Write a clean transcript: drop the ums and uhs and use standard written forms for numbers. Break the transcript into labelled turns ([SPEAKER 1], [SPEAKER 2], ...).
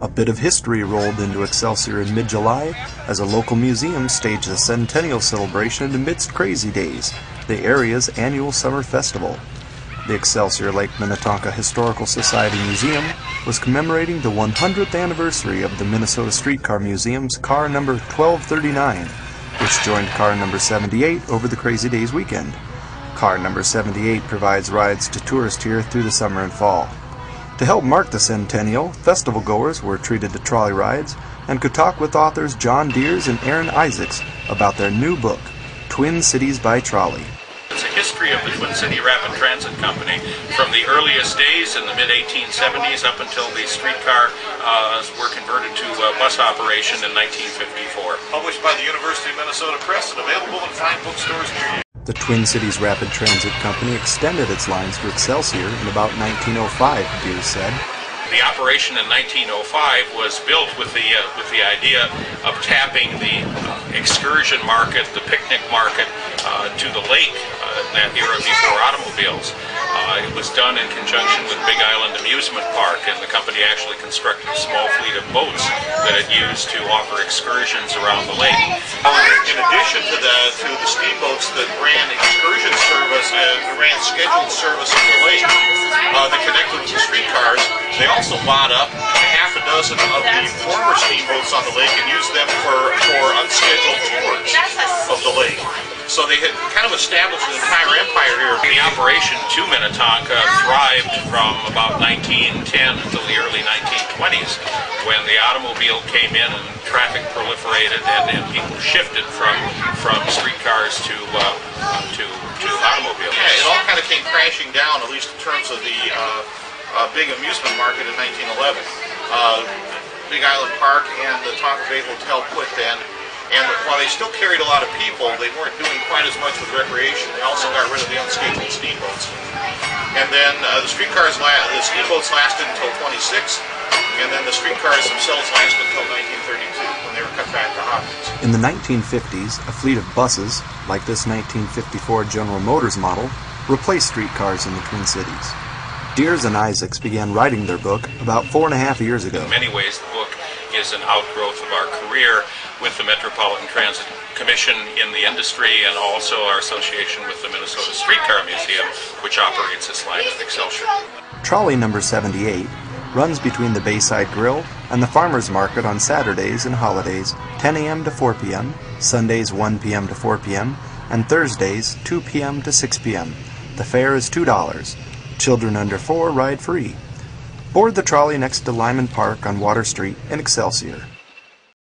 [SPEAKER 1] A bit of history rolled into Excelsior in mid-July as a local museum staged a centennial celebration amidst crazy days, the area's annual summer festival. The Excelsior-Lake Minnetonka Historical Society Museum was commemorating the 100th anniversary of the Minnesota Streetcar Museum's car number 1239, which joined car number 78 over the Crazy Days weekend. Car number 78 provides rides to tourists here through the summer and fall. To help mark the centennial, festival goers were treated to trolley rides and could talk with authors John Deers and Aaron Isaacs about their new book, Twin Cities by Trolley.
[SPEAKER 2] It's a history of the Twin City Rapid Transit Company from the earliest days in the mid-1870s up until the streetcar were converted to bus operation in 1954.
[SPEAKER 3] Published by the University of Minnesota Press and available in fine bookstores near you.
[SPEAKER 1] The Twin Cities Rapid Transit Company extended its lines to Excelsior in about 1905, Deers said.
[SPEAKER 2] The operation in 1905 was built with the idea of tapping the excursion market, the picnic market, to the lake in that era before automobiles. It was done in conjunction with Big Island Amusement Park, and the company actually constructed a small fleet of boats that it used to offer excursions around the lake.
[SPEAKER 3] In addition to the steamboats that ran excursion service and ran scheduled service on the lake that connected with the streetcars, they also bought up half a dozen of the former steamboats on the lake and used them for unscheduled tours of the lake. So they had kind of established an entire empire here.
[SPEAKER 2] The operation to Minnetonka thrived from about 1910 until the early 1920s, when the automobile came in and traffic proliferated and people shifted from streetcars to automobiles.
[SPEAKER 3] Yeah, it all kind of came crashing down, at least in terms of the big amusement market in 1911. Big Island Park and the Tonka Bay Hotel quit then. And while they still carried a lot of people, they weren't doing quite as much with recreation. They also got rid of the unscheduled steamboats. And then the steamboats lasted until 26, and then the streetcars themselves lasted until 1932, when they were cut back to Hopkins.
[SPEAKER 1] In the 1950s, a fleet of buses, like this 1954 General Motors model, replaced streetcars in the Twin Cities. Deers and Isaacs began writing their book about 4.5 years ago.
[SPEAKER 2] In many ways, the book is an outgrowth of our career with the Metropolitan Transit Commission in the industry, and also our association with the Minnesota Streetcar Museum, which operates this line at Excelsior.
[SPEAKER 1] Trolley number 78 runs between the Bayside Grill and the Farmers Market on Saturdays and holidays 10 a.m. to 4 p.m., Sundays 1 p.m. to 4 p.m., and Thursdays 2 p.m. to 6 p.m. The fare is $2. Children under 4 ride free. Board the trolley next to Lyman Park on Water Street in Excelsior.